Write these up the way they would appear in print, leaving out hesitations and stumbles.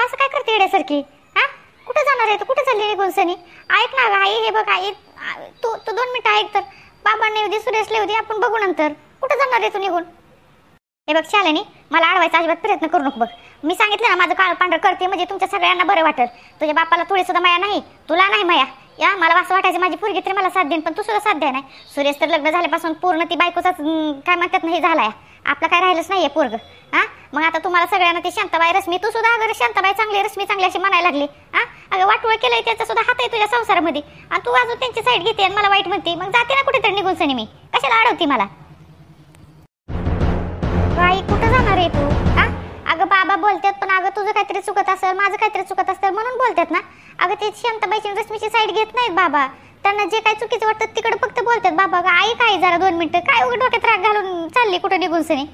असं काय करते येड्यासारखी? हा, कुठे जाणार आहे तू? कुठे चालली निघून सनी? ऐक ना आई, हे बघ आई, तू तू 2 मिनिटं ऐक तर. बाबांना येऊ दे, सुरेशला येऊ दे, आपण बघू नंतर. कुठे जाणार आहे तू निघून? हे बघ शालिनी, मला अडवायचा अजिबात प्रयत्न करू नको. बघ मी सांगितलं ना, माझं काळ पांढर करते म्हणजे तुमच्या सगळ्यांना बरं वाटेल. तुझ्या बापाला थोडी सुद्धा माया नाही, तुला नाही माया. या मला असं वाटायचं माझी पोरगी तरी मला साथ देईन, पण तू सुद्धा साथ द्या नाही. सुरेश तर लग्न झाल्यापासून पूर्ण ती बायकोचाच काय म्हणतात नाही झालाय. आपला काय राहिलंच नाहीये पोरग. हा, मग आता तुम्हाला सगळ्यांना ती शांताबाई रश्मी, तू सुद्धा अगं शांताबाई चांगली, रश्मी चांगली अशी म्हणायला लागली. हा, अगं वाटोळ केलंय, त्याचा सुद्धा हात आहे तुझ्या संसारामध्ये, आणि तू अजून त्यांची साईड घेते आणि मला वाईट म्हणते. मग जाते ना कुठेतरी निघून सनी, मी कशाला अडवते मला? आई कुठं जाणार आहे तू? हा, अगं बाबा बोलतात, पण अगं तुझं काहीतरी चुकत असेल, माझं काहीतरी चुकत असेल म्हणून बोलतात ना. अगं ते शांताबाईची रश्मीची साईड घेत नाहीत बाबा. त्यांना जे काही चुकीचं वाटतं तिकडे फक्त बोलतात बाबा. अगं आई काय जरा 2 मिनिटं, काय उघड डोक्यात राग घालून चालली कुठं निघून सनी?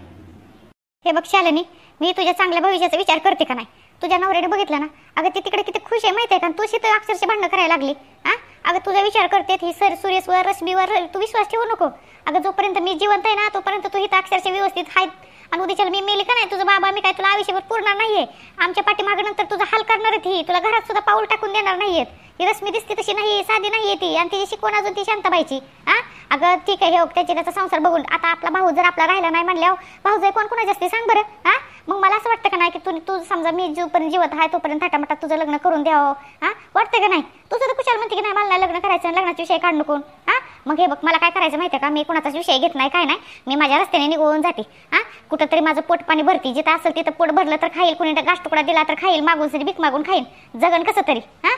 हे बघ शालिनी, मी तुझ्या चांगल्या भविष्याचा विचार करते का नाही? तुझ्या नवऱ्याने बघितलं ना, अगं ती तिकडे किती खुश आहे माहिती आहे का? तू तर अक्षरशः भांडणं करायला लागली. हा, अगं तुझा विचार करते ही सुरेशवर, रश्मीवर तू विश्वास ठेवू नको. अगं जोपर्यंत मी जिवंत आहे ना, तोपर्यंत तू इथं अक्षरशः व्यवस्थित आहेत. आणि उद्याच्याला मी मेली का नाही, तुझा बाबा मी काय तुला आयुष्यभर पुरणार नाहीये. आमच्या पाठीमागे नंतर तुझा हाल करणार ही, तुला घरात सुद्धा पाऊल टाकून देणार नाहीयेत. ही रश्मी दिसते तशी नाही, साधी नाहीये ती, आणि तिची शिकवण अजून ती शांताबाईची. हा, अगं ठीक आहे, हे त्याची त्याचा संसार बघून आता आपला भाऊ जर आपला राहिला नाही म्हणल्यावर भाऊ कोण कोणाच्या असते सांग बरं? हा, मग मला असं वाटतं का नाही की तू समजा मी जोपर्यंत जीवत आहे तोपर्यंत थाटामाटात तुझं लग्न करून द्यावं. हा, वाटतं का नाही? तुझं तर कुशाल म्हणते की नाही मला लग्न करायचं, लग्नाचा विषय काढ नको. हा, मग हे बघ मला काय करायचं माहिती आहे का? मी कोणाचाच विषय घेत नाही, काय नाही, मी माझ्या रस्त्याने निघून जाते. हा, कुठंतरी माझं पोट पाणी भरती, जिथं असेल तिथं पोट भरलं तर खाईल, कोणी गाठ तुकडा दिला तर खाईल, मागून सरी भीक मागून खाईल, जगन कसं तरी. हा,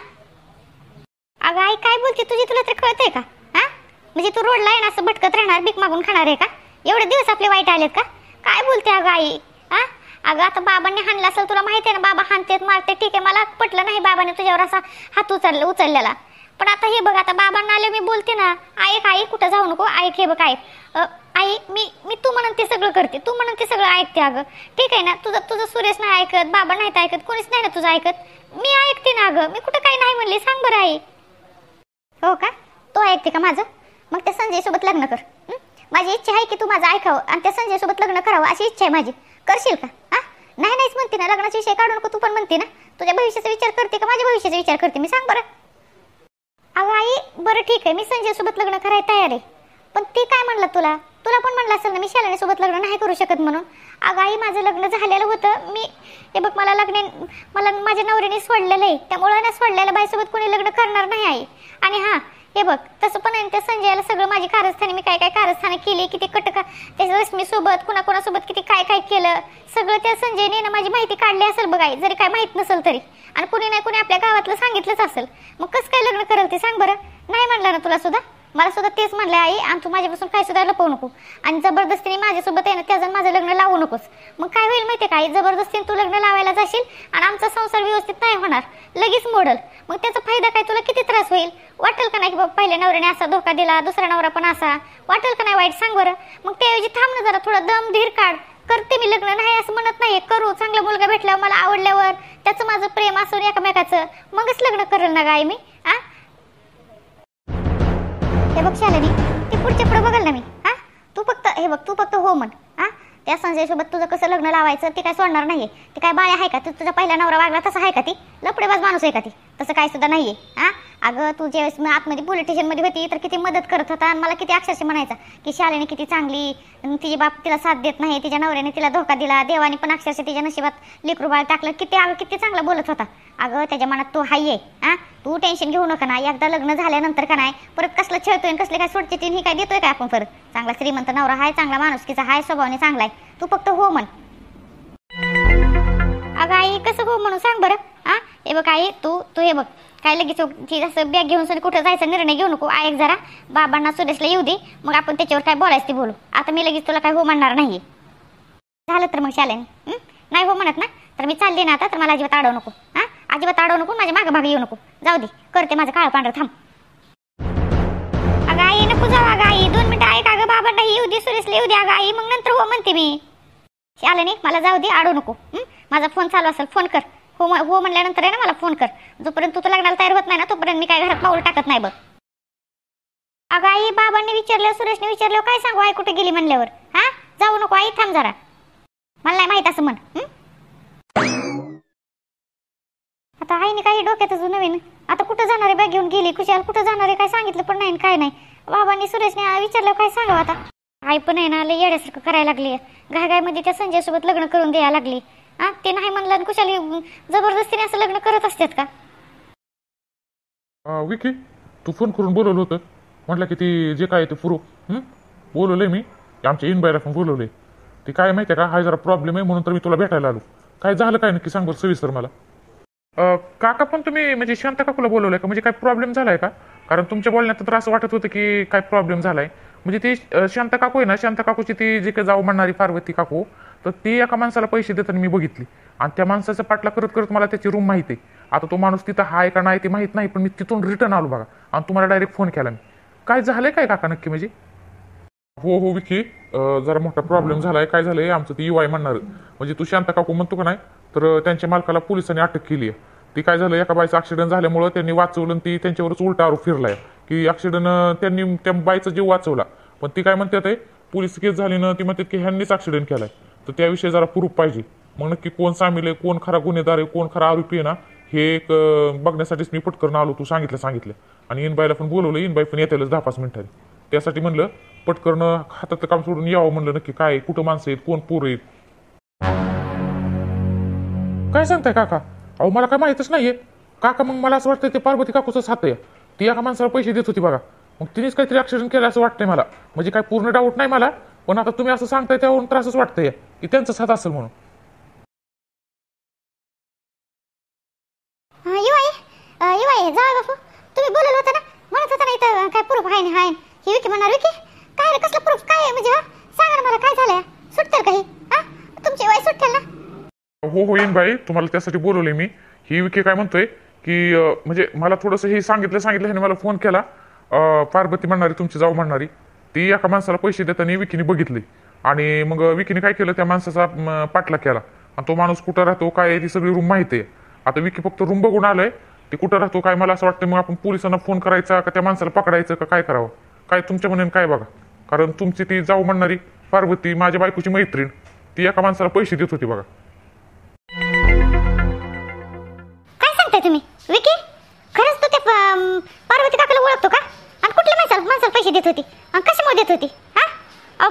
अगं आई काय बोलते तुझी, तुला तर कळतंय का? हा, म्हणजे तू रोडला आहे ना असं भटकत राहणार, भीक मागून खाणार आहे का? एवढे दिवस आपले वाईट आलेत का? काय बोलते अगं आई? हा, अगं आता बाबांनी हाणलं असेल, तुला माहिती आहे ना, बाबा हाणतेत मारते, ठीक आहे, मला पटलं नाही बाबाने तुझ्यावर असा हात उचललेला. पण आता हे बघ, आता बाबांना आले मी बोलते ना, ऐक आई कुठं जाऊ नको, ऐक हे बघ ऐक. आई मी तू म्हणून ते सगळं करते, तू म्हणून ते सगळं ऐकते. अगं ठीक आहे ना, तुझं सुरेश नाही ऐकत, बाबा नाहीत ऐकत, कोणीच नाही ना तुझं ऐकत, मी ऐकते ना. अगं मी कुठं काही नाही म्हणले, सांग बरं आई. हो का, तो ऐकते का माझं? मग त्या संजय सोबत लग्न कर. माझी इच्छा आहे की तू माझं ऐकावं आणि त्या संजय सोबत लग्न करावं, अशी इच्छा आहे माझी. करशील का? हा, नाही नाहीच म्हणते ना, लग्नाचा विषय काढू नको. तू पण म्हणते ना तुझ्या भविष्याचा विचार करते का माझ्या भविष्याचा विचार करते, मी सांग बरं? अगं आई बरं ठीक आहे, मी संजय सोबत लग्न करायला तयार आहे, पण ती काय म्हणलं तुला पण म्हणलं असेल ना मी शालिनी सोबत लग्न नाही करू शकत म्हणून. अगं आई माझं लग्न झालेलं होतं, मी हे बघ मला माझ्या नवऱ्याने सोडलेलं आहे, त्यामुळे ना सोडलेल्या बाईसोबत कोणी लग्न करणार नाही आई. आणि हा हे बघ तसं पण त्या संजयाला सगळं माझी कारस्थानी, मी काय काय कारस्थाने केली, किती कटका त्या रश्मी सोबत कोणाकोणासोबत किती काय काय केलं, सगळं त्या संजयने ना माझी माहिती काढली असेल बघ आई, जरी काय माहित नसेल तरी. आणि कोणी नाही कोणी आपल्या गावातलं सांगितलंच असेल, मग कसं काय लग्न करेल ते सांग बरं? नाही म्हणलं ना तुला सुद्धा, मला सुद्धा तेच म्हणलं आई, आणि तू माझ्यापासून काय सुद्धा लपवू नको, आणि जबरदस्तीने माझ्यासोबत आहे ना त्याचं माझं लग्न लावू नकोस. मग काय होईल माहिती आहे का, जबरदस्तीने तू लग्न लावायला जाशील आणि आमचा संसार व्यवस्थित नाही होणार, लगेच मोडल. मग त्याचा फायदा काय, तुला किती त्रास होईल? वाटेल का नाही की बाबा पहिल्या नवऱ्याने असा धोका दिला, दुसरा नवरा पण असा, वाटेल का नाही वाईट सांग बरं? मग त्याऐवजी थांब ना जरा, थोडा दम धीर काढ. करते मी लग्न, नाही असं म्हणत नाही, करू, चांगला मुलगा भेटल्यावर मला आवडल्यावर त्याचं माझं प्रेम असून एकमेकाचं, मगच लग्न करेल ना गाय मी. आ हे बघ शालिनी, ते पुढच्या पुढे बघल ना मी. हा, तू फक्त हो म्हण. हा, त्या संजय सोबत तुझं कसं लग्न लावायचं ती काय सोडणार नाहीये. ती काय बाळ आहे का? तुझा पहिला नवरा वागला तसा आहे का? ती लपडेबाज माणूस आहे का? ती तसं काय सुद्धा नाहीये. हा, अगं तू ज्यावेळेस आतमध्ये पोलीस स्टेशनमध्ये होती तर किती मदत करत होता, आणि मला किती अक्षरशः म्हणायचा की शालिनी किती चांगली, तिची बाप तिला साथ देत नाही, तिच्या नवऱ्याने तिला धोका दिला, देवाने पण अक्षरशः तिच्या नशिबात लेकरू बाळ टाकलं, किती चांगलं बोलत होता. अगं त्याच्या मनात तू हाय. हा, तू टेन्शन घेऊ नका ना, एकदा लग्न झाल्यानंतर का नाही परत कसलं छळतोय, कसले काय सोडचिटी ही काय देतोय काय आपण परत? चांगला श्रीमंत नवरा हाय, चांगला माणुसकीचा हाय, स्वभावाने चांगला आहे, तू फक्त हो म्हण. अगं आई कसं हो म्हणून सांग बरं? हा, हे बघ आई, तू हे बघ काय लगेच असं बॅग घेऊन कुठं जायचा निर्णय घेऊ नको. ऐक जरा, बाबांना सुरेशला येऊ दे, मग आपण त्याच्यावर काय बोलायचं ते बोलू. आता मी लगेच तुला काय हो म्हणणार नाहीये. झालं तर मग शालिनी नाही हो म्हणत ना, तर मी चालले ना आता, तर मला अजिबात अडवू नको. हा, अजिबात अडवू नको, माझ्या मागे येऊ नको, जाऊ दे, करते माझं काळ पांढरं, थांब. अगं आई नको जाऊ, अगं आई 2 मिनिटं ऐक, अगं बाबांना येऊ दे, सुरेशला येऊ दे अगं आई, मग नंतर हो म्हणते मी. शालिनी मला जाऊ दे, अडवू नको. माझा फोन चालू असेल, फोन कर. हो म्हणल्यानंतर आहे ना मला फोन कर. जोपर्यंत तू लग्नाला तयार होत नाही ना तोपर्यंत मी काय घरात पाऊल टाकत नाही बघ. अगं आई बाबांनी विचारलं, सुरेशने विचारलं, काय सांगू आई कुठे गेली म्हणल्यावर? हा, जाऊ नको आई, थांब जरा, मला नाही माहित असं म्हण. आता आईने काही डोक्यातच नवीन, आता कुठं जाणार आहे बॅग घेऊन गेली, कुशाल कुठं जाणार आहे काय सांगितलं पण नाही काय नाही. बाबांनी सुरेशने विचारलं काय सांगावं आता. आई पण आहे ना लय येड्यासारखं करायला लागली, घायघायमध्ये त्या संजय सोबत लग्न करून द्यायला लागली. ते नाही म्हणलं आणि कुशाली जबरदस्तीने असं लग्न करत असतात का. विकी तू फोन करून बोलवलं होतं, म्हटलं की ती जे काय ते प्रूफ बोलवले मी, आमच्या इनबाईला पण बोलवले. ती काय माहिती आहे का, हा जरा प्रॉब्लेम आहे म्हणून तर मी तुला भेटायला आलो. काय झालं काय नक्की सांग बरं सविस्तर मला. काका पण तुम्ही म्हणजे शांता काकूला बोलवलंय का, म्हणजे काय प्रॉब्लेम झालाय का? कारण तुमच्या बोलण्यात तर असं वाटत होतं की काय प्रॉब्लेम झालाय. म्हणजे ती शांता काकू आहे ना, शांता काकूची ती जी काही जाऊ म्हणणारी पार्वती काकू, तर ती एका माणसाला पैसे देताना मी बघितली आणि त्या माणसाचा पाठला करत करत मला त्याची रूम माहिती आहे. आता तो माणूस तिथं हाय का नाही ते माहित नाही, पण मी तिथून रिटर्न आलो बघा आणि तुम्हाला डायरेक्ट फोन केला मी. काय झालंय काय काका नक्की म्हणजे. हो विकी, जरा मोठा प्रॉब्लेम झालाय. काय झालंय आमचं ती युवाय म्हणणार, म्हणजे तू शांता काकू म्हणतो का नाही, तर त्यांच्या मालकाला पोलिसांनी अटक केली आहे. ती काय झालं, एका बाईचं ऍक्सिडेंट झाल्यामुळं त्यांनी वाचवलं आणि ती त्यांच्यावरच उलटा आरोप फिरलाय की ऍक्सिडेंट त्यांनी त्या बाईचा जीव वाचवला. पण ती काय म्हणतात आहे पोलीस केस झाली ना, ती म्हणतात की ह्यांनीच ऍक्सिडेंट केलाय. तर त्याविषयी जरा प्रूफ पाहिजे. मग नक्की कोण सामील आहे, कोण खरा गुन्हेगार आहे, कोण खरा आरोपी आहे ना, हे एक बघण्यासाठीच मी पटकन आलो. तू सांगितलं आणि इनबाईला पण बोलवलं. इनबाई पण येतेलच 10-5 मिनिटांनी. त्यासाठी म्हणलं पटकन हातातलं काम सोडून यावं म्हणलं. नक्की काय कुठं माणसं आहेत, कोण पोरं आहेत. काय सांगताय काका. अहो मला काय माहितच नाहीये काका. मग मला असं वाटतं ते पार्वती काकूचंच हात आहे. ती एका माणसाला पैसे देत होती बघा, मग तिनेच काहीतरी ऍक्सिडेंट केलं असं वाटतंय मला. म्हणजे काय पूर्ण डाऊट नाही मला, पण आता तुम्ही असं सांगताय त्यावरून त्रासच वाटतंय की त्यांचाच हात असेल म्हणून. युवाई जाऊ बापू, तुम्ही बोलवलं होतं ना, म्हणत होता ना इथं काय प्रूफ आहे ना. हाय ही विकी म्हणणार, विकी काय रे कसलं प्रूफ काय आहे म्हणजे. सांगा ना मला काय झालंय, सुटतील काही तुमची युवाई सुटतील ना. हो इनबाई, तुम्हाला त्यासाठी बोलवले मी. ही विकी काय म्हणतोय की म्हणजे मला थोडंसं हे सांगितलं ह्याने मला फोन केला. पार्वती म्हणणारी तुमची जाऊ म्हणणारी, ती एका माणसाला पैसे देताना विकीने बघितले आणि मग विकीने काय केलं, त्या माणसाचा पाठला केला आणि तो माणूस कुठं राहतो काय ती सगळी रूम माहिती आहे. आता विकी फक्त रूम बघून आलोय, ते कुठं राहतो काय मला असं वाटतं. मग आपण पोलिसांना फोन करायचा का त्या माणसाला पकडायचं का काय करावं, काय तुमच्या म्हणून काय बघा. कारण तुमची ती जाऊ म्हणणारी पार्वती माझ्या बायकोची मैत्रीण, ती एका माणसाला पैसे देत होती बघा. काय सांगताय तुम्ही विकी, खरंच तू त्या पार्वती काकाला ओळखतो का? आणि कुठल्या माणसाला पैसे देत होती आणि कशामुळे देत होती.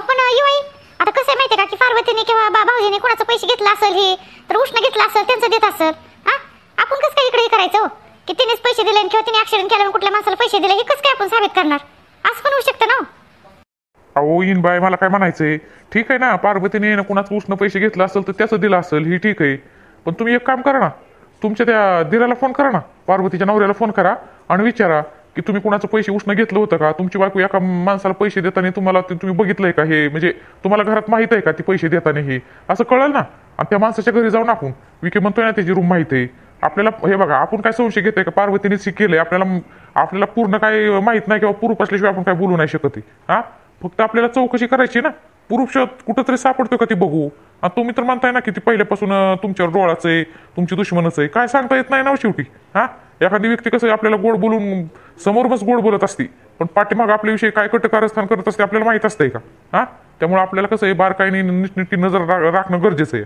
पण युवाई आता कसं माहितीये का की पार्वतीने किंवा भाऊजीने कोणाचे पैसे घेतला असेल, हे तर उष्ण घेतला असेल, त्यांचं देत असेल. आपण कसं काय इकडे करायचं की तिनेच पैसे दिले किंवा तिने ऍक्सिडेंट केला कुठल्या माणसाला पैसे दिले, हे कसं काय आपण साबित करणार. असं पण होऊ शकतं ना. अहो इनबाई मला काय म्हणायचंय, ठीक आहे ना, पार्वतीने कुणाचं उष्ण पैसे घेतला असेल तर त्याचं दिलं असेल, ही ठीक आहे. पण तुम्ही एक काम करा ना, तुमच्या त्या दिराला फोन करा ना, पार्वतीच्या नवऱ्याला फोन करा आणि विचारा की तुम्ही कुणाचं पैसे उष्ण घेतलं होतं का. तुमची बायको एका माणसाला पैसे देताना तुम्हाला तुम्ही बघितलंय का, हे म्हणजे तुम्हाला घरात माहित आहे का ती पैसे देताना, हे असं कळलं ना. आणि त्या माणसाच्या घरी जाऊन आपण विके म्हणतोय ना त्याची रूम माहिती आहे आपल्याला. हे बघा आपण काय संशय घेतोय का पार्वतीनेच केलंय, आपल्याला पूर्ण काय माहित नाही किंवा प्रूफ असल्याशिवाय आपण काय बोलू नाही शकत. फक्त आपल्याला चौकशी करायची ना, प्रूफ कुठंतरी सापडतोय का ती बघू. आणि तुम्ही तर म्हणताय ना की ती पहिल्यापासून तुमच्यावर डोळाच आहे, तुमची दुश्मनच आहे. काय सांगता येत नाही ना शेवटी. एखादी व्यक्ती कसं आपल्याला गोड बोलून समोरच गोड बोलत असते, पण पाठीमाग आपल्याविषयी काय कारस्थान करत असते आपल्याला माहित असतंय का. त्यामुळे आपल्याला कसं आहे बारकाईने नीटनीटकी नजर राखणं गरजेचं आहे.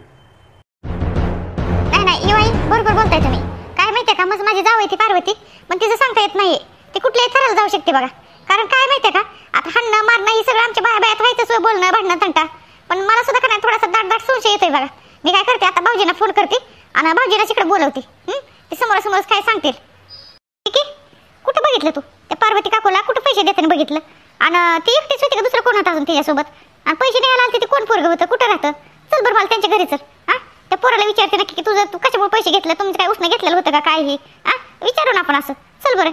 नाही बरोबर बोलताय तुम्ही. काय माहितीये का, मग माझी जाऊ आहे ती पार्वती, पण तिचं सांगता येत नाहीये. ती कुठल्याही थराला जाऊ शकते बघा. कारण काय माहितीये का, आता हाणणं मारणं ही सगळं आमच्या बायात व्हायचं, बोलणं भांडणं तंटा. पण मला सुद्धा काय थोडासा दाट संशय येतोय बघा. मी काय करते आता, भाऊजींना फोन करते आणि भाऊजीला तिकडे बोलवते. ते समोर काय सांगतील. ठीक आहे, कुठं बघितलं तू त्या पार्वती काकूला, कुठं पैसे देताना बघितलं. आणि ती एकटीच होती का, दुसरं कोण होतं अजून तिच्यासोबत. आणि पैसे द्यायला आलते ते कोण पोरगं होतं, कुठं राहतं. चल बरं मला त्यांच्या घरी चल. त्या पोराला विचारते नक्की की तू कशामुळे पैसे घेतलं, तुमचं काय उष्ण घेतलेलं होतं का काय, हे विचारू ना आपण असं. चल बरं.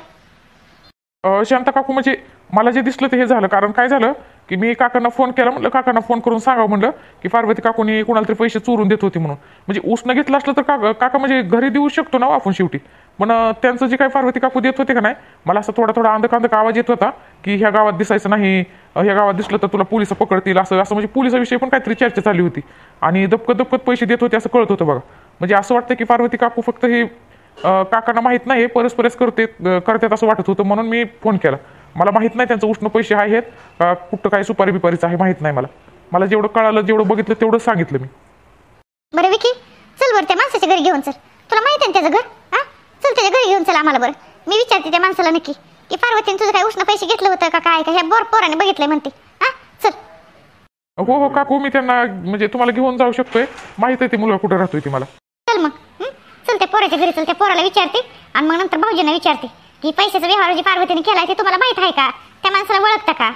शांता काकू म्हणजे मला जे दिसलं ते हे झालं. कारण काय झालं की मी काकांना फोन केला, म्हणलं काकांना फोन करून सांगावं म्हणलं की पार्वती काकूनी कुणाला तरी पैसे चोरून देत होती म्हणून. म्हणजे उष्ण घेतलं असलं तर काका म्हणजे घरी देऊ शकतो ना आपण शेवटी. पण त्यांचं जे काही पार्वती काकू देत होते का नाही, मला असं थोडा अंधकांधक आवाज येत होता की ह्या गावात दिसायचं नाही, ह्या गावात दिसलं तर तुला पोलिस पकडतील, असं म्हणजे पोलिसाविषयी पण काहीतरी चर्चा चालली होती. आणि दपकत पैसे देत होते असं कळत होतं बघा. म्हणजे असं वाटतं की पार्वती काकू फक्त हे काकांना माहित नाही, परस्परच करतात असं वाटत होतं. म्हणून मी फोन केला. मला माहित नाही त्यांचं उष्ण पैसे आहेत का, कुठं काय सुपारी बिपारीचं आहे माहित नाही मला जेवढं कळालं, जेवढं बघितलं तेवढं सांगितलं मी. बरं विकी, चल बरं त्या माणसाच्या घरी घेऊन चल. तुला माहिती आहे त्याचं घर. पोलिसाच्या घरी घेऊन चला आम्हाला बरं. मी विचारते त्या माणसाला नक्की की पार्वतीने तुझं काय उष्ण पैसे घेतलं होतं का काय का ह्या पोराने बघितलंय म्हणते. हा चल. हो हो काकू, मी त्यांना म्हणजे तुम्हाला घेऊन जाऊ शकतोय. माहित आहे ते मुलगा कुठं राहतोय ती मला. चल मग. चल त्या पोराच्या घरी चल. त्या पोराला विचारते आणि मग नंतर भाऊजींना विचारते की पैशाचा व्यवहार जी पार्वतीने केलाय ते तुम्हाला माहित आहे का, त्या माणसाला ओळखता का.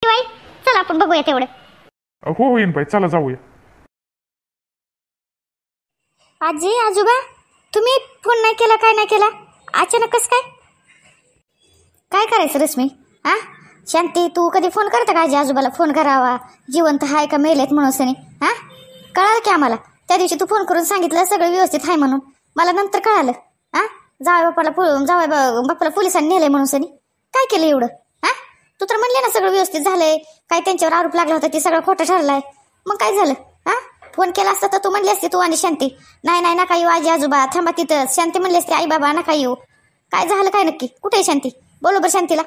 बाई चल आपण बघूया तेवढं. हो येईन बाई, चला जाऊया. आजी आजोबा तुम्ही फोन नाही केला, काय नाही केला अचानक कस काय. काय करायचं रश्मी. हा शांती, तू कधी फोन करता का आजी आजोबाला फोन करावा जिवंत हाय का मेलेत म्हणून सनी. हा कळालं की आम्हाला त्या दिवशी तू फोन करून सांगितलं सगळं व्यवस्थित आहे म्हणून. मला नंतर कळालं. हा जावई बापाला पोलिसांनी नेलंय म्हणून सनी. काय केलं एवढं. हा तू तर म्हणले ना सगळं व्यवस्थित झालंय, काय त्यांच्यावर आरोप लागला होता ते सगळं खोटं ठरलाय. मग काय झालं. हा फोन केला असता तर तू म्हणली असते तू आणि शांती नाही नाही नका येऊ आजी आजोबा थांबा तिथं. शांती म्हणली असते आई बाबा नका येऊ. काय झालं काय नक्की. कुठे आहे शांती. बरोबर शांतीला.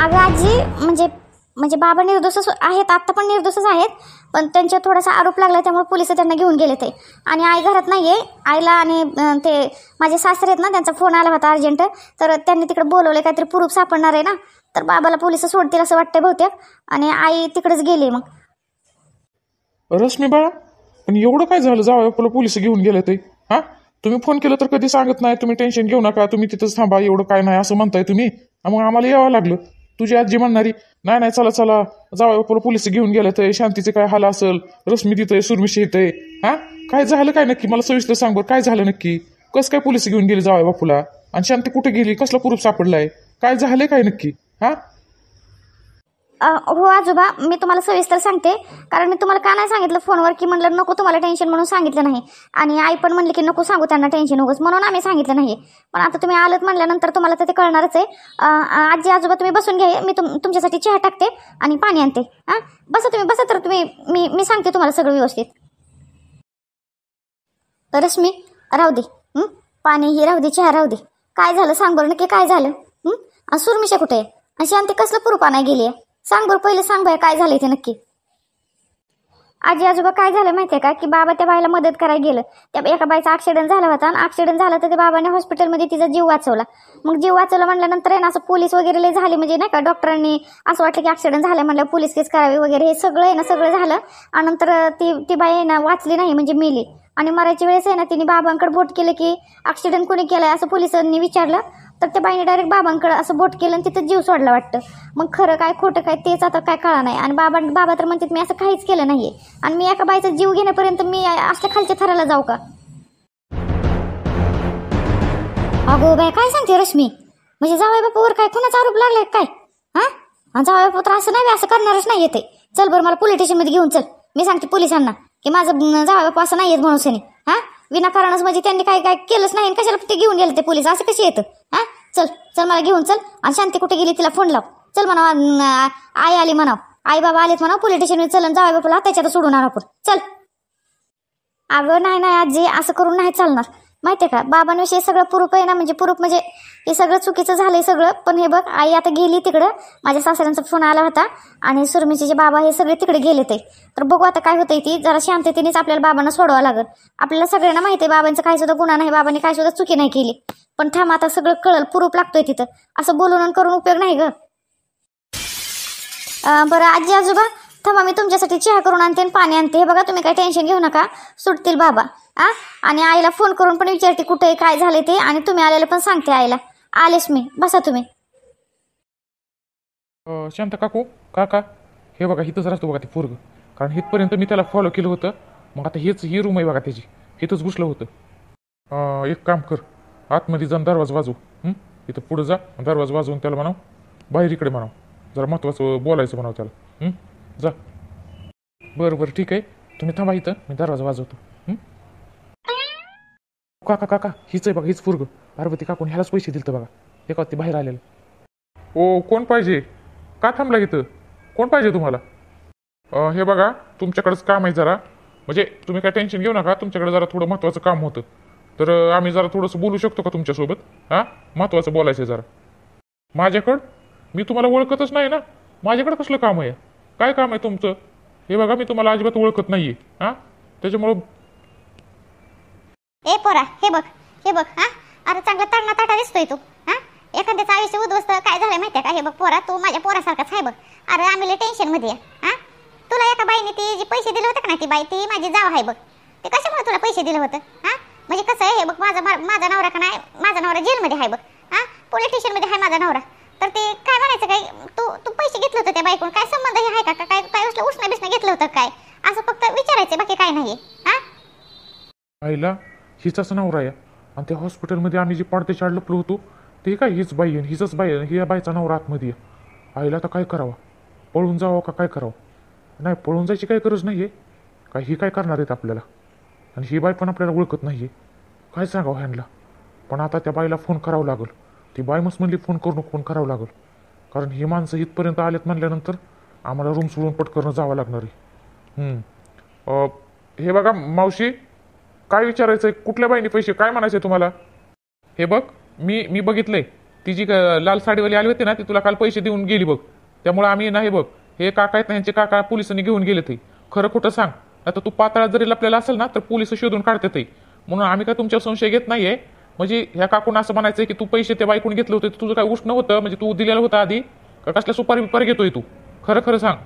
अगं आजी म्हणजे बाबा निर्दोषच आहेत, आत्ता पण निर्दोषच आहेत, पण त्यांच्यावर थोडासा आरोप लागला त्यामुळे पोलिस त्यांना घेऊन गेले ते. आणि आई घरात नाहीये. आईला आणि ते माझे सासरे आहेत ना त्यांचा फोन आला होता अर्जंट, तर त्यांनी तिकडे बोलवले काहीतरी प्रूफ सापडणार आहे ना, तर बाबाला पोलिस सोडतील असं वाटतंय बहुतेक. आणि आई तिकडेच गेली. मग रश्मी बाळा, पण एवढं काय झालं जावं आपलं पोलिस घेऊन गेले ते. हा तुम्ही फोन केलं तर कधी सांगत नाही, तुम्ही टेन्शन घेऊ नका, तुम्ही तिथंच थांबा, एवढं काय नाही असं म्हणताय तुम्ही. मग आम्हाला यावं लागलं. तुझी आजी म्हणणारी नाही नाही चला चला जावं आपलं पोलिस घेऊन गेले ते, शांतीचे काय हाल असेल, रश्मी तिथे सुरमिशी येते. हा काय झालं काय नक्की मला सविस्तर सांग बरं. काय झालं नक्की. कसं काय पोलिस घेऊन गेले जावं बापूला, आणि शांती कुठे गेली, कसला प्रूफ सापडलाय, काय झालंय काय नक्की. हा हो आजोबा मी तुम्हाला सविस्तर सांगते, कारण मी तुम्हाला का नाही सांगितलं फोनवर की म्हणलं नको तुम्हाला टेन्शन म्हणून सांगितलं नाही. आणि आई पण म्हणली की नको सांगू त्यांना टेन्शन उगाच, म्हणून आम्ही सांगितलं नाही. पण आता तुम्ही आलत म्हणल्यानंतर तुम्हाला तर ते कळणारच आहे. आजी आजोबा तुम्ही बसून घ्या, मी तुमच्यासाठी चहा टाकते आणि पाणी आणते. हां बसा तुम्ही बसा. तर तुम्ही मी सांगते तुम्हाला सगळं व्यवस्थित. रश्मी राहू दे. पाणी ही राहू दे, चहा राहू दे. काय झालं सांग बरं नक्की काय झालं. सुरमिशा कुठे आहे आणि शांती कसलं प्रूफ आणाय गेली आहे सांग बरं. पहिले सांग बाय काय झालंय ते नक्की. आजी आजोबा काय झालं माहितीये का की बाबा त्या बाईला मदत करायला गेलं. त्या एका बाईचा ऍक्सिडेंट झाला होता आणि ऍक्सिडेंट झाला तर त्या बाबाने हॉस्पिटलमध्ये तिचा जीव वाचवला. मग जीव वाचवला म्हणल्यानंतर आहे ना असं पोलीस वगैरे लय झाले, म्हणजे नाही का डॉक्टरांनी असं वाटलं की ऍक्सिडेंट झाला म्हणलं पोलीस केस करावी वगैरे, हे सगळं आहे ना सगळं झालं. आणि नंतर ती बाई आहे ना वाचली नाही, म्हणजे मेली. आणि मरायच्या वेळेस आहे ना तिने बाबांकडे बोट केलं की ऍक्सिडेंट कोणी केलाय असं पोलिसांनी विचारलं, तर त्या बाईने डायरेक्ट बाबांकडे असं बोट केलं आणि तिथं जीव सोडला वाटतं. मग खरं काय खोटं काय तेच आता काय कळा नाही. आणि बाबा तर म्हणतात मी असं काहीच केलं नाहीये, आणि मी एका बाईचा जीव घेण्यापर्यंत मी असल्या खालच्या थराला जाऊ का. अगो बाय काय सांगते रश्मी, म्हणजे जावई बापावर काय कोणाचा आरोप लागलाय काय. हा जावई बापा तर असं नाही, असं करणारच नाही येते. चल बरं मला पोलीस स्टेशनमध्ये घेऊन चल, मी सांगते पोलिसांना की माझं जावई बापा असं नाही येत म्हणून सनी. हा विनाकारणच म्हणजे त्यांनी काय काय केलंच नाही, कशाला ते घेऊन गेले ते पोलीस, असं कसे येतं. हा चल चल मला घेऊन चल. आणि शांती कुठे गेली तिला फोन लाव. चल म्हणा आई आली म्हणाव, आई बाबा आलेत म्हणाव पोलीस स्टेशनवर. चल जावई बापाला त्याच्यात सोडून आणू आपण. चल. अगं नाही नाही आजी असं करून नाही चालणार माहितीये का. बाबांविषयी सगळं प्रूफ आहे ना, म्हणजे प्रूफ म्हणजे हे सगळं चुकीचं झालंय सगळं. पण हे बघ आई आता गेली तिकडं, माझ्या सासऱ्यांचा फोन आला होता आणि सुरमीचे बाबा हे सगळे तिकडे गेले ते. तर बघू आता काय होतंय ती जरा शांततेनेच आपल्याला बाबांना सोडवावं लागेल. आपल्याला सगळ्यांना माहिती आहे बाबांचं काय सुद्धा गुन्हा नाही, बाबांनी काय सुद्धा चुकी नाही केली. पण थांब आता सगळं कळल, प्रूफ लागतोय तिथं. असं बोलून करून उपयोग नाही ग. बरं आजी आजोबा थांबा, मी तुमच्यासाठी चहा करून आणते आणि पाणी आणते. हे बघा तुम्ही काय टेन्शन घेऊ नका, सुटतील बाबा. आणि आईला फोन करून पण विचारते कुठे काय झाले ते, आणि तुम्ही आलेलं पण सांगते आईला. आलेच मी, बसा तुम्ही. शांत काकू काका हे बघा इथंच राहतो बघा ते पोरग, कारण इथपर्यंत मी त्याला फॉलो केलं होतं. मग आता हेच ही रूम आहे बघा त्याची, इथंच घुसलं होतं. एक काम कर, आतमध्ये जाऊन दरवाजा वाजव. इथं पुढं जा, दरवाजा वाजवून त्याला म्हणाव बाहेर इकडे म्हणाव, जरा महत्वाचं बोलायचं म्हणाव त्याला. जा. बरं ठीक आहे, तुम्ही थांबा इथं, मी दरवाजा वाजवतो. काका काका हीच आहे बघा, हीच पोरग पार्वती काकून ह्यालाच पैसे दिलतं बघा, ते का ते बाहेर आलेलं. ओ कोण पाहिजे, का थांबला इथं, कोण पाहिजे तुम्हाला. हे बघा तुमच्याकडेच काम आहे जरा, म्हणजे तुम्ही काय टेन्शन घेऊ नका, तुमच्याकडे जरा थोडं महत्त्वाचं काम होतं. तर आम्ही जरा थोडंसं बोलू शकतो का तुमच्यासोबत. महत्त्वाचं बोलायचं जरा. माझ्याकडं मी तुम्हाला ओळखतच नाही ना, माझ्याकडे कसलं काम आहे, काय काम आहे तुमचं. हे बघा मी तुम्हाला अजिबात ओळखत नाही आहे. त्याच्यामुळं ए पोरा, हे बघ हा. अरे चांगला तडना ताटा दिसतोय तू हा. एखाद्याचं आयुष्य उद्ध्वस्त काय झालंय माहितीये का? हे बघ पोरा, तू माझ्या पोरासारखाच आहे बघ. अरे आम्ही लय टेन्शन मध्ये आहे हा. तुला एका बाईने ती जी पैसे दिले होते का ना, ती बाई ती माझी जाव आहे बघ. ते कशामुळे तुला पैसे दिले होते हा? म्हणजे कसं आहे हे बघ, माझा नवरा का नाही, माझा नवरा जेलमध्ये आहे बघ हा. पोलीस स्टेशनमध्ये आहे माझा नवरा. तर ते काय म्हणायचं काय, तू पैसे घेतले होते त्या बाईकडून, काय संबंध हे आहे का? काय उसनं बिसनं घेतलं होतं काय? असं फक्त विचारायचं, बाकी काय नाही हा. आईला हिचाच नवरा आहे आणि त्या हॉस्पिटलमध्ये आम्ही जी पडदे चाड लपलो होतो ते काय हीच बाई आहे, हिचाच बाई आहे, ही बाईचा नवरा आतमध्ये आहे. आईला तर काय करावं, पळून जावं का काय करावं? नाही, पळून जायची काही गरज नाही आहे. काय ही काय करणार आहेत आपल्याला, आणि ही बाई पण आपल्याला ओळखत नाही आहे. काय सांगावं ह्यांना? पण आता त्या बाईला फोन करावं लागेल. ती बाई मस्त म्हणली फोन करून फोन करावं लागेल, कारण ही माणसं इथपर्यंत आलेत म्हणल्यानंतर आम्हाला रूम सोडून पटकन जावं लागणार आहे. हे बघा मावशी, काय विचारायचं आहे? कुठल्या बाईने पैसे, काय म्हणायचं आहे तुम्हाला? हे बघ, मी बघितलंय, ती जी लाल साडीवाली आली होती ना, ती तुला काल पैसे देऊन गेली बघ. त्यामुळे आम्ही नाही बघ, हे काका आहेत ना, ह्यांचे काका पोलिसांनी घेऊन गेले ते. खरं खोटं सांग, आता तू पाताळात जरी लपलेला असेल ना तर पोलिस शोधून काढतात ते. म्हणून आम्ही काय तुमच्या संशय घेत नाहीये. म्हणजे ह्या काकून असं म्हणायचं की तू पैसे त्या बाईकडून घेतले होते, तुझं काय उष्ण होतं? म्हणजे तू दिलेलं होतं आधी का कसल्या सुपारी बिपारी घेतोय तू? खरं खरं सांग.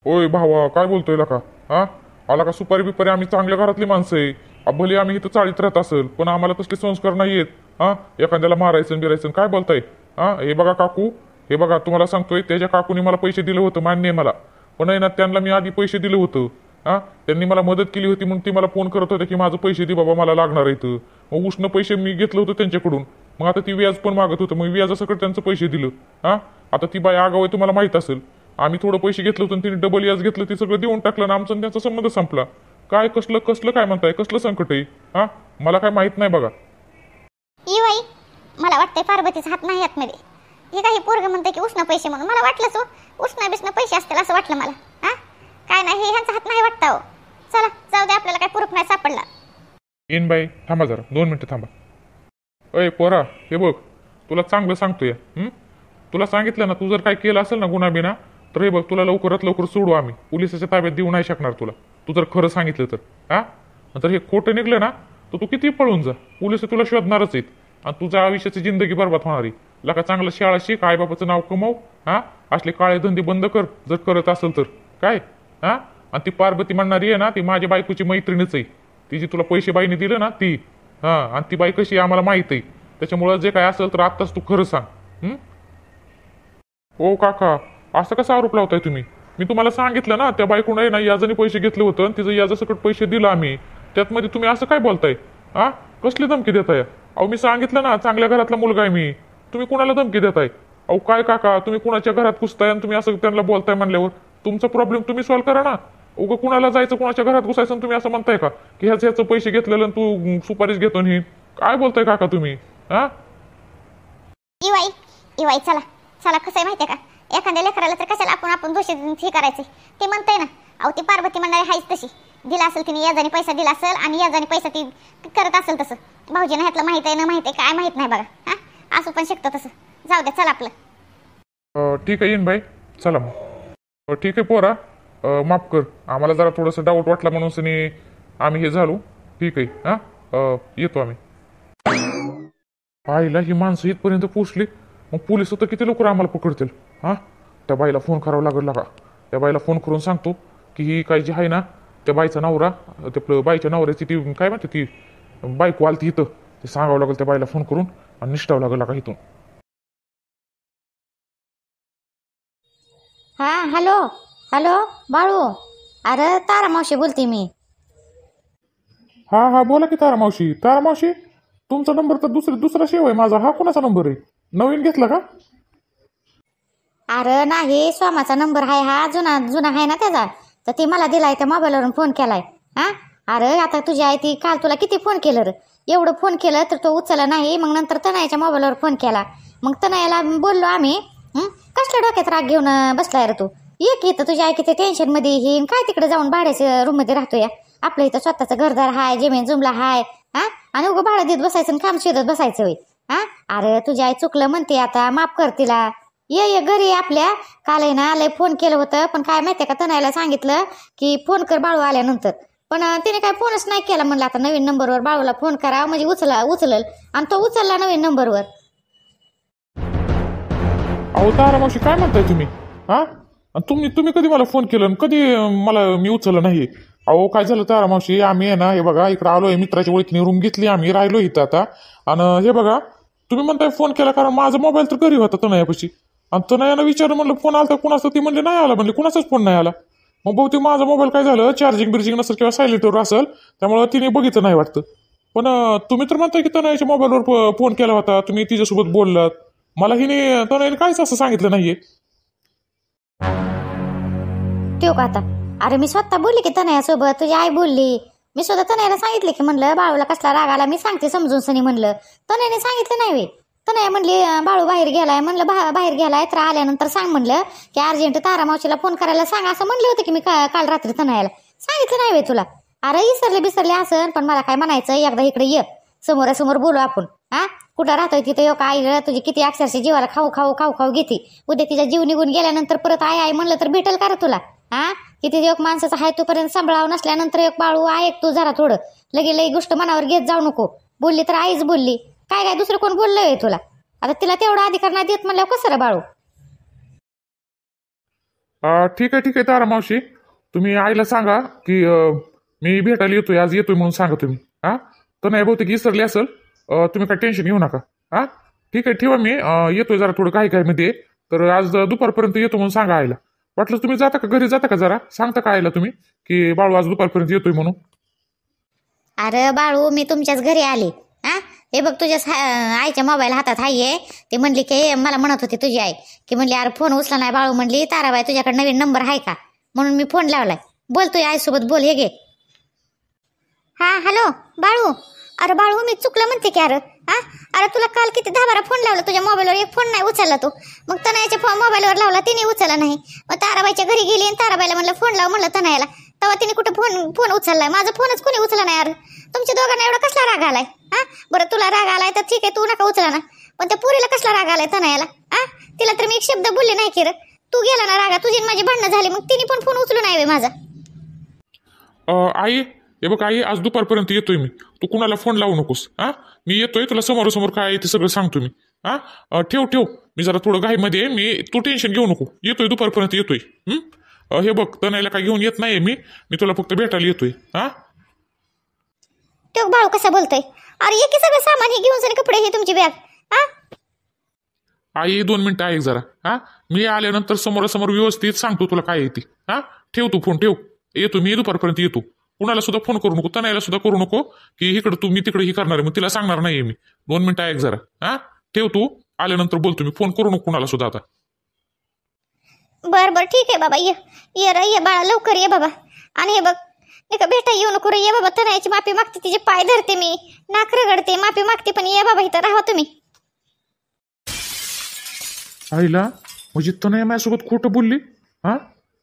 ओय भावा, काय बोलतोय का हा? आला का सुपारी बिपारी? आम्ही चांगल्या घरातली माणसं आहे. भले आम्ही इथं चाळीत राहत असेल पण आम्हाला तसले संस्कार नाही आहेत हा. एखाद्याला मारायचं बिरायचं काय बोलताय हा? हे बघा काकू, हे बघा तुम्हाला सांगतोय, त्याच्या काकूनी मला पैसे दिले होतं मान्य आहे मला, पण आहे ना त्यांना मी आधी पैसे दिले होतं हा. त्यांनी मला मदत केली होती म्हणून ती मला फोन करत होते की माझं पैसे दे बाबा, मला लागणार आहेत. मग उष्ण पैसे मी घेतलं होतं त्यांच्याकडून. मग आता ती व्याज पण मागत होतं, मग व्याजासकट त्यांचं पैसे दिलं हा. आता ती बाई आगाव आहे, तुम्हाला माहित असेल. आम्ही थोडं पैसे घेतलं होतं तिने डबल व्याज घेतलं, ते सगळं देऊन टाकलं ना, आमचा त्यांचा संबंध संपला. काय कसलं काय म्हणताय? कसलं संकट आहे हा? मला काय माहित नाही बघा. बाई, मला वाटतंय पार्वतीचा हात नाही आतमध्ये. हे काही पोरग म्हणते की उष्ण पैसे म्हणून, मला वाटलंच हो उष्ण बिष्ण पैसे असतील असं वाटलं मला हा. काय नाही, हे ह्यांचा हात नाही वाटता हो. चला जाऊ दे, आपल्याला काय प्रूफ नाही सापडला. येईन बाई, थांबा जरा 2 मिनिटं थांबा. अय पोरा, हे बघ तुला चांगलं सांगतोय. तुला सांगितलं ना, तू जर काय केलं असेल ना गुन्हा बिना, तर हे बघ तुला लवकरात लवकर सोडू आम्ही. पोलिसाच्या ताब्यात देऊ नाही शकणार तुला, तू जर खरं सांगितलं तर हा. नंतर हे खोटं निघलं ना तर तू किती पळून जा, पोलिस तुला शोधणारच आहेत आणि तुझ्या आयुष्याची जिंदगी बरबाद होणार आहे. लका चांगलं शाळा शिक, आईबापाचं नाव कमव हा. असले काळे धंदे बंद कर जर करत असेल तर. काय हा? आणि ती पार्वती म्हणणारी आहे ना, ती माझ्या बायकोची मैत्रिणीच आहे. ती जी तुला पैसे बाईने दिले ना ती हा. आणि ती बाई कशी आम्हाला माहित आहे. त्याच्यामुळं जे काय असेल तर आत्ताच तू खरं सांग. ओ काका, असं कसा आरोप लावताय तुम्ही? मी तुम्हाला सांगितलं ना, त्या बायकोने आहे ना याजाने पैसे घेतले होतं आणि तिचं याजासकट पैसे दिलं आम्ही. त्यात मध्ये तुम्ही असं काय बोलताय हा? कसली धमकी देताय? अहो मी सांगितलं ना, चांगल्या घरातला मुलगा आहे मी. तुम्ही कुणाला धमकी देताय? अहो काय काका, तुम्ही कुणाच्या घरात घुसताय आणि तुम्ही असं त्यांना बोलताय म्हणल्यावर तुमचा प्रॉब्लेम तुम्ही सॉल्व्ह करा ना. उगं कुणाला जायचं, कुणाच्या घरात घुसायचं आणि तुम्ही असं म्हणताय का की ह्याचं पैसे घेतलेलं आणि तू सुपारीच घेतो ही? काय बोलताय काका तुम्ही हा? इवाई चला चला, कसं आहे माहितीये का, एखाद्या लेकराला तर कशाला आपण दोषी हे करायचे. ते म्हणतंय ना, अहो ती पार्वती म्हणणारी हायच तशी. दिला असेल तिने याजाने पैसा दिला असेल आणि याजाने पैसा ती करत असेल तसं. भाऊजीनं ह्यातलं माहित आहे ना माहित आहे काय माहित नाही बघा हा. असं पण शिकतो तसं. जाऊ द्या, चला आपलं. ठीक आहे येईन बाई, चला मग. ठीक आहे पोरा, माफ कर, आम्हाला जरा थोडंसं डाऊट वाटला म्हणून आम्ही हे झालो. ठीक आहे हा, येतो आम्ही. आईला ही माणसं इथपर्यंत पोचली, मग पोलिस तर किती लवकर आम्हाला पकडतील हा. त्या बाईला फोन करावा लागेल का? त्या बाईला फोन करून सांगतो की ही काय जी आहे ना, त्या बाईचा नवरा, त्या बाईच्या नवऱ्याची ती काय म्हणते ती बायको आलती इथं, ते सांगावं लागेल त्या बाईला फोन करून आणि निष्ठावं लागेल का इथून. हा हॅलो हॅलो बाळू, अरे तारा मावशी बोलते मी. हा बोला की तारा मावशी. तारा मावशी, तुमचा नंबर तर दुसरा शेव आहे माझा. हा कोणाचा नंबर आहे? नवीन घेतला का? अरे नाही, स्वामाचा नंबर आहे हा, जुना आहे ना त्याचा, तर ती मला दिलाय, त्या मोबाईलवरून फोन केलाय हा. अरे आता तुझी आई ती काल तुला किती फोन केलं रे, एवढं फोन केलं तर तो उचलला नाही. मग नंतर तनयाच्या मोबाईलवर फोन केला, मग तनयाला बोललो आम्ही. कसल्या डोक्यात राग घेऊन बसलाय रे तू? ये की इथं, तुझ्या आई किती टेन्शन मध्ये ही काय तिकडे जाऊन भाड्याच्या रूम मध्ये राहतो या. आपलं इथं स्वतःचं घरदार हाय, जमीन जुमला हाय हा, आणि उगं भाडं देत बसायचं आणि काम शोधत बसायचं होय हा. अरे तुझी आई चुकलं म्हणते, आता माफ कर तिला. ये घरी आपल्या. काल आहे ना लय फोन केलं होतं, पण काय माहितीये का, तनयाला सांगितलं की फोन कर बाळू आल्यानंतर. पण तिने काय फोनच नाही केला. म्हणलं आता नवीन नंबरवर बाळूला फोन करा म्हणजे उचलल आणि तो उचलला नवीन नंबरवर. अहो तारा मावशी काय म्हणताय तुम्ही? हा, तुम्ही कधी मला फोन केला कधी मी उचललं नाही? अहो काय झालं तारा मावशी, आम्ही आहे ना हे बघा इकडे आलोय, मित्राच्या ओळखीने रूम घेतली, आम्ही राहिलो इथं आता. आणि हे बघा तुम्ही म्हणताय फोन केला, कारण माझा मोबाईल तर घरी होता तनयापाशी. आणि तनयानं विचारलं, म्हणलं फोन आला तर कुणाचा? ती म्हणले नाही आला. म्हणले कुणाचाच फोन नाही आला. मग बहुतेक माझा मोबाईल काय झालं, चार्जिंग बिर्जिंग नसेल किंवा सायलेंटवर असेल, त्यामुळे तिने बघितलं नाही वाटतं. पण तुम्ही तर म्हणताय की तनयाच्या मोबाईलवर फोन केला होता, तुम्ही तिच्यासोबत बोललात. मला तनयाने काहीच असं सांगितलं नाहीये. ठेव का आता? अरे मी स्वतः बोलली की तनयासोबत, तुझी आई बोलली. मी स्वतः तनयाला सांगितले की म्हणलं बाळूला कसला राग आला मी सांगते समजून सनी म्हणलं. तनयाने सांगितलं नाही वे. तनया म्हणली बाळू बाहेर गेलाय. म्हणलं बाहेर गेलाय तर आल्यानंतर सांग म्हणलं की अर्जंट तारा मावशीला फोन करायला सांग असं म्हणले होते की मी काल रात्री तनयाला. सांगितलं नाही वे तुला? अरे विसरले असं, पण मला काय म्हणायचं, एकदा इकडे ये, समोरासमोर बोलू आपण. हा, कुठं राहतोय तिथं यो काय ग, तुझी किती अक्षरशः जीवाला खाऊ घेते. उद्या तिचा जीव निघून गेल्यानंतर परत आई म्हणलं तर भेटेल का रे तुला? हा, किती एक माणसाचा हाय तोपर्यंत सांभाळावं नसल्यानंतर एक बाळू ऐक तू जरा थोडं, लई गोष्ट मनावर घेत जाऊ नको. बोलली तर आईच बोलली, काय दुसरं कोण बोललंय तुला? आता तिला तेवढा अधिकार नाही देत म्हणल्यावर कसं रे बाळू? ठीक आहे तारा मावशी, तुम्ही आईला सांगा की मी भेटायला येतोय, आज येतोय म्हणून सांगा तुम्ही. हा, तर नाही बहुतेक विसरली असेल. तुम्ही काय टेन्शन घेऊ नका. हा ठीक आहे, ठेवा, मी येतोय जरा थोडं काय मध्ये, तर आज दुपारपर्यंत येतो म्हणून सांगा आईला. वाटलं तुम्ही जाता का घरी, जाता का जरा सांगता का आईला तुम्ही की बाळू आज दुपारपर्यंत येतोय म्हणून? अरे बाळू मी तुमच्याच घरी आले. हा, हे बघ तुझ्या आईच्या मोबाईल हातात आहे. ते म्हणली की मला म्हणत होती तुझी आई की म्हणली अरे फोन उचला नाही बाळू, म्हणली ताराबाई तुझ्याकडे नवीन नंबर आहे का म्हणून मी फोन लावलाय. बोल तुझ्या आईसोबत बोल. हे घे. हा हॅलो बाळू. अरे बाळू मी चुकलं म्हणते की अरे तुला काल किती 10-12 फोन लावला, तुझ्या मोबाईलवर एक फोन नाही उचलला तू. मग तनयाच्या मोबाईलवर लावला, तिने उचलला नाही. मग ताराबाईच्या घरी गेली आणि ताराबाईला म्हणलं फोन लाव म्हणलं तनयाला, तेव्हा तिने कुठं फोन उचललाय? माझा फोनच कोणी उचलला नाही. अरे तुमच्या दोघांना एवढा कसला राग आलाय? हा, बरं तुला राग आलाय तर ठीक आहे, तू नका उचला ना, पण त्या पुरीला कसला राग आलाय तनयाला? तिला तर मी एक शब्द बोलले नाही की रे, तू गेला ना रागा, तुझी माझी भांडणं झाली, मग तिने पण फोन उचलू नाही माझा. आई हे बघ आई, आज दुपारपर्यंत येतोय मी, तू कुणाला फोन लावू नकोस. हा, मी येतोय, तुला समोरासमोर काय ते सगळं सांगतो मी. हा ठेव, मी जरा थोडं घाईमध्ये आहे, मी तू टेन्शन घेऊ नको, येतोय दुपारपर्यंत येतोय. हे बघ तनयाला काय घेऊन येत नाहीये मी तुला फक्त भेटायला येतोय. हा, तो बाळू कसा बोलतोय? अरे ये की सगळं सामान हे घेऊन, कपडे हे तुमची बॅग. आई 2 मिनिटं ऐक जरा. हा, मी आल्यानंतर समोरासमोर व्यवस्थित सांगतो तुला काय येते. हा, ठेव तू फोन, ठेव, येतो मी दुपारपर्यंत येतो. कुणाला सुद्धा फोन करू नको, तनयाला सुद्धा करू नको की इकडं तू मी तिकडे ही करणार आहे, मग तिला सांगणार नाहीये मी. 2 मिनिटं ऐक जरा. हा, ठेव, तू आल्यानंतर बोलतो मी, फोन करू नको कुणाला सुद्धा आता. बर ठीक आहे बाबा, ये बाळा लवकर ये बाबा. आणि हे बघ एका भेटा येऊ नको रे, ये बाबा. तनयाची माफी मागते, तिचे पाय धरते मी, नाक रगडते, माफी मागते, पण ये बाबा इथं राहा तुम्ही. आईला म्हणजे तनया माझ्यासोबत खोटं बोलली? हा,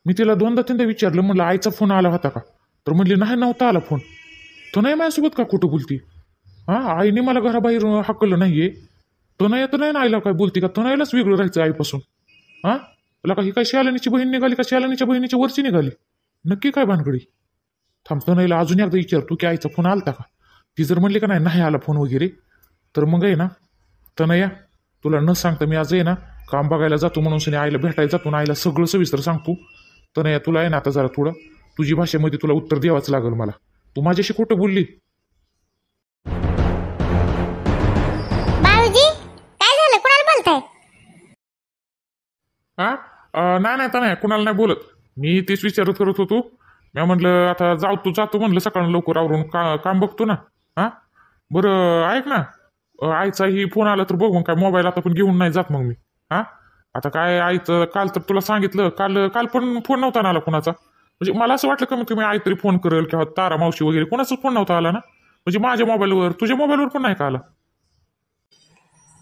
मी तिला 2दा-3दा विचारलं, म्हणलं आईचा फोन आला होता का, तर म्हणली नाही, नव्हता आला फोन. तनया माझ्यासोबत का खोटं बोलती? हा, आईने मला घराबाहेर हाकलं नाहीये. तनया तर नाही ना आईला काय बोलती का? तनयालाच वेगळं राहायचं आईपासून. हा, तुला काही काय शालिनीची बहीण निघाली का शालिनीच्या बहिणीच्या वरची निघाली? नक्की काय भानगडी? थांब, तनयाला अजून एकदा विचारतो की आईचा फोन आलता का. ती जर म्हणली का नाही आला फोन वगैरे, तर मग आहे ना तनया, तुला न सांगता मी आज आहे ना काम बघायला जातो म्हणून आईला भेटायला जातो ना, आईला सगळं सविस्तर सांगतो. तनया तुला आहे ना आता जरा थोडं तुझी भाषेमध्ये तुला उत्तर द्यावंच लागेल मला. तू माझ्याशी खोटं बोलली. बाळूजी काय झालं, कुणाला बोलताय? नाही तनया कुणाला नाही बोलत, मी तेच विचारत करत होतो. मी म्हटलं आता जातो म्हणलं सकाळ लवकर आवरून काम बघतो ना. हा, बरं ऐक ना, आईचाही फोन आला तर बघ, मग काय मोबाईल आता पण घेऊन नाही जात मग मी. हा, आता काय आईचं काल तर तुला सांगितलं, काल पण फोन नव्हता ना आला कोणाचा. म्हणजे मला असं वाटलं कमीत कमी आई तरी फोन करेल किंवा तारा मावशी वगैरे, कोणाचाच फोन नव्हता आला ना. म्हणजे माझ्या मोबाईलवर, तुझ्या मोबाईलवर पण नाही का आला?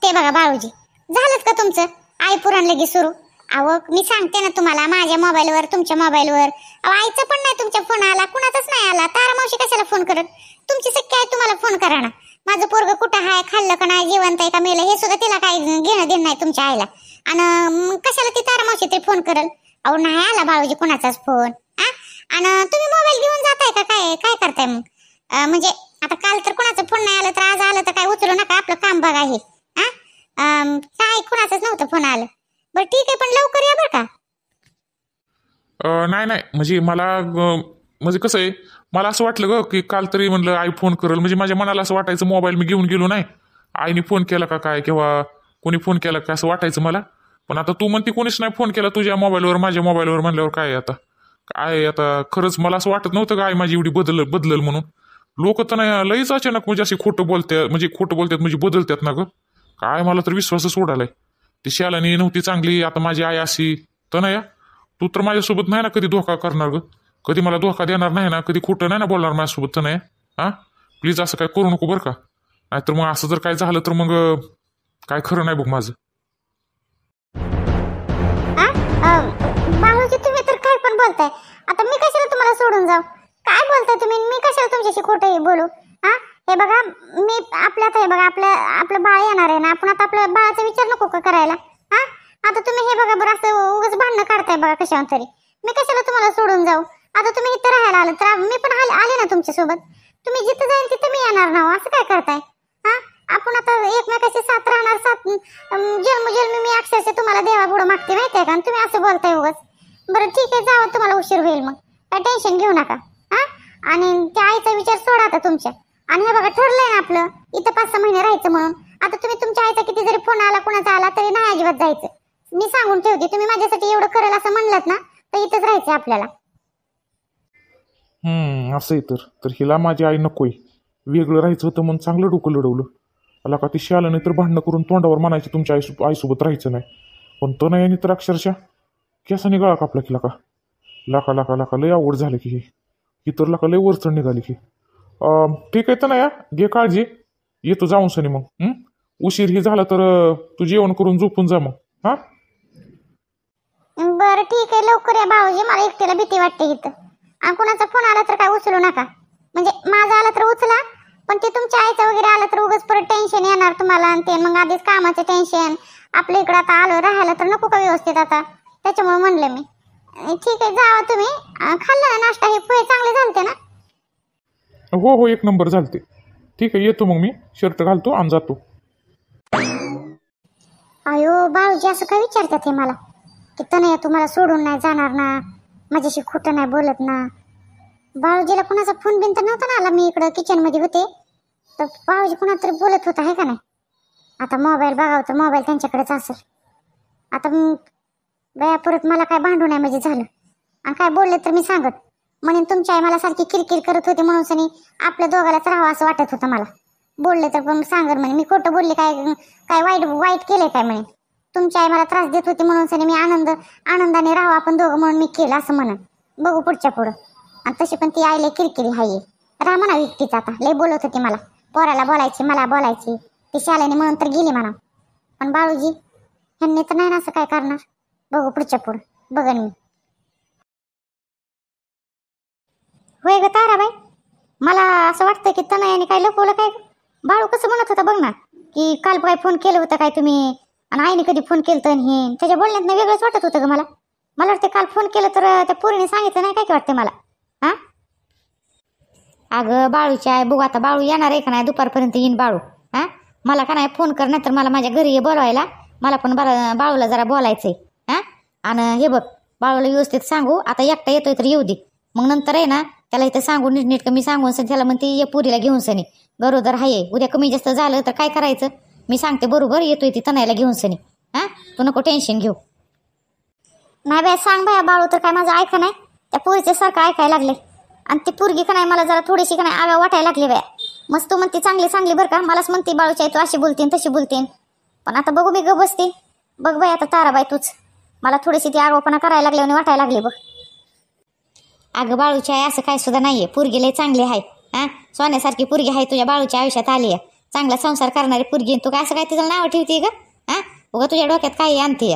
ते बघा बाळूजी, झालंच का तुमचं आई पुराण लगेच सुरू? अहो मी सांगते ना तुम्हाला, माझ्या मोबाईलवर, तुमच्या मोबाईलवर, आईचा पण नाही तुमच्या फोन आला, कुणाचाच नाही आला. तारा मावशी कशाला फोन करत? तुमची सख्खी आई तुम्हाला फोन करा ना. माझं पोरग कुठं आहे, खाल्लं का नाही, जिवंत आहे का मेलं, हे सुद्धा तिला काही घेणं देणं नाही तुमच्या आईला. आणि कशाला ती तारा मावशी तरी फोन करल? अहो नाही आला बाळूजी कुणाचाच फोन. आणि तुम्ही मोबाईल घेऊन जाताय का काय काय करताय मग म्हणजे आता काल तर कोणाचा फोन नाही आला तर आज आलं तर काय उचलू नका आपलं काम बघा हे काय कोणाचंच नव्हतं फोन आलं बरं ठीक आहे पण लवकर या बरं का नाही नाही म्हणजे मला म्हणजे कसं आहे मला असं वाटलं ग की काल तरी म्हणलं आई फोन करेल म्हणजे माझ्या मनाला असं वाटायचं मोबाईल मी घेऊन गेलो नाही आईने फोन केला का काय किंवा कोणी फोन केला का असं वाटायचं मला पण आता तू म्हणते कोणीच नाही फोन केला तुझ्या मोबाईलवर माझ्या मोबाईलवर म्हणल्यावर काय आता खरंच मला असं वाटत नव्हतं का आई माझी एवढी बदलल म्हणून लोक तर नाही लईच अचानक म्हणजे अशी खोटं बोलतात म्हणजे बदलतात ना ग काय मला तर विश्वासच उडालाय ती शालानी नव्हती चांगली आता माझी आई अशी तर नाही तू तर माझ्यासोबत नाही ना कधी धोका करणार ग कधी मला धोका देणार नाही ना कधी खोटं नाही ना बोलणार माझ्यासोबत तर नाही प्लीज असं काय करू नको बरं का नाहीतर मग असं जर काय झालं तर मग काय खरं नाही बघ माझं बाळूजी तुम्ही तर काय पण बोलताय आता मी कशाला तुम्हाला सोडून जाऊ काय बोलताय तुम्ही मी कशाला तुमच्याशी खोटं बोलू हे बघा मी आपल्यात हे बघा आपलं बाळ येणार आहे ना आपण आता आपल्या बाळाचा विचार नको का करायला आता तुम्ही हे बघा बरं असं उगाच भांडणं काढताय बघा कशावर तरी मी कशाला तुम्हाला सोडून जाऊ आता तुम्ही इथं राहायला आलं तर मी पण आले ना तुमच्यासोबत तुम्ही जिथं जाईल तिथं मी येणार ना असं काय करताय आपण आता एकमेकाशी साथ राहणार साथ जन्मजन्मी मी अक्षरशः तुम्हाला देवा पुढं मागते माहितीये का आणि तुम्ही असं बोलताय उगाच बरं ठीक आहे जावं तुम्हाला उशीर होईल मग काय टेन्शन घेऊ नका आणि त्या आईचा विचार सोडा आता तुमच्या आणि हे बघा ठरलंय ना आपलं इथं 5-6 महिने राहायचं म्हणून आता तुम्ही तुमच्या आईचा किती जरी फोन आला कोणाचा आला तरी नाही अजिबात जायचं मी सांगून ठेवते तुम्ही माझ्यासाठी एवढं करेल असं म्हणलात ना तर इथंच राहायचं आपल्याला असं तर हिला माझी आई नकोय वेगळं राहायचं होतं म्हणून चांगलं डोकं लढवलं मला का ती शालाने तर भांडणं करून तोंडावर म्हणायची तुमच्या आईसोबत राहायचं नाही पण तो नाही आणि तर अक्षरशः केसाने गळा कापला की लाका लाका लाका लय आवड झालं की ही तर लाका लय वरचढ निघाली की ठीक आहे तर ना घे काळजी येतो जाऊन सनी मग उशीर ही झाला तर तू जेवण करून झोपून जा मग बरं ठीक आहे लवकर या भाऊजी मला एकटीला भीती वाटते इथं कुणाचा फोन आला तर काय उचलू नका म्हणजे माझा आला तर उचला पण ते तुमच्या आईचा वगैरे आला तर उगाच परत टेन्शन येणार तुम्हाला आणि ते मग आधीच कामाचं टेन्शन आपल्या इकडं आता आलो राहायला तर नको का व्यवस्थित आता त्याच्यामुळे म्हणलं मी ठीक आहे जावा तुम्ही खाल्लं ना नाश्ता हे पोहे चांगले झालते ना हो एक नंबर झालते ठीक आहे येतो मग मी शर्ट घालतो आणि जातो अयो भाऊजी असं काय विचारतात हे मला की तनया तुम्हाला सोडून नाही जाणार ना माझ्याशी खोटं नाही बोलत ना भाऊजीला कोणाचा फोन बिन तर नव्हता ना आला मी इकडं किचनमध्ये होते तर भाऊजी कोणा तरी बोलत होता आहे का नाही आता मोबाईल बघावं तर मोबाईल त्यांच्याकडेच असेल आता बया परत मला काय भांडू नाही म्हणजे झालं आणि काय बोलले तर मी सांगत म्हणून तुमची आई मला सारखी किरकिर करत होती म्हणून सनी आपल्या दोघालाच राहावं असं वाटत होतं मला बोलले तर पण सांगत म्हणे मी खोटं बोलले काय वाईट केलंय काय म्हणे तुमची आई मला त्रास देत होती म्हणून सनी मी आनंदाने राहावं आपण दोघं म्हणून मी केलं असं म्हणून बघू पुढच्या पुढं आणि तशी पण ती आईला किरकिरी हाय राहा म्हणा एकटीच आता लय बोलत होती मला पोराला बोलायची मला बोलायची ती शाळेने म्हणून तर गेली म्हणा पण बाळूजी ह्यांनी तर नाही ना असं काय करणार बघू पुढच्या पुढं बघन मी होय ग ताराबाई मला असं वाटतं की तनयाने काय लपवलं काय बाळू कसं म्हणत होता बघ ना की काल काय फोन केलं होतं काय तुम्ही आणि आईने कधी फोन केलं तर हे त्याच्या बोलण्यात वेगळंच वाटत होतं ग मला वाटतं काल फोन केलं तर त्या पोरीने सांगितलं नाही काय की वाटतं मला अगं बाळूच्या आहे बघू आता बाळू येणार आहे का नाही दुपारपर्यंत येईन बाळू मला का नाही फोन कर नाही तर मला माझ्या घरी ये बोलवायला मला पण बाळूला जरा बोलायचंय आणि हे बघ बाळूला व्यवस्थित सांगू आता एकटा येतोय तर येऊ दे मग नंतर आहे ना त्याला इथं सांगू नीट मी सांगून सनी त्याला म्हणते ये पुरीला घेऊन सनी गरोदर हाये उद्या कमी जास्त झालं तर काय करायचं मी सांगते बरोबर येतोय ती तनयाला घेऊन सनी तू नको टेन्शन घेऊ नाही बाय सांग बाया बाळू तर काय माझं ऐका नाही त्या पोरीच्या सारखं ऐकायला लागले आणि ती पोरगी का नाही मला जरा थोडीशी का नाही आगा वाटायला लागली बाया मस्त तू म्हणते चांगली बरं का मलाच म्हणते बाळूच्या तू अशी बोलतीन तशी बोलतीन पण आता बघू मी ग बसते बघ बाई आता ताराबाई तूच मला थोडीशी ती आगाऊपणा करायला लागली आणि वाटायला लागली बघ अगं बाळूच्या आहे असं काय सुद्धा नाहीये पोरगी लय चांगली आहे सोन्यासारखी पोरगी आहे तुझ्या बाळूच्या आयुष्यात आली आहे चांगला संसार करणारी पोरगी तू काय असं काय तिचं नाव ठेवते ग उगा तुझ्या डोक्यात काही आणते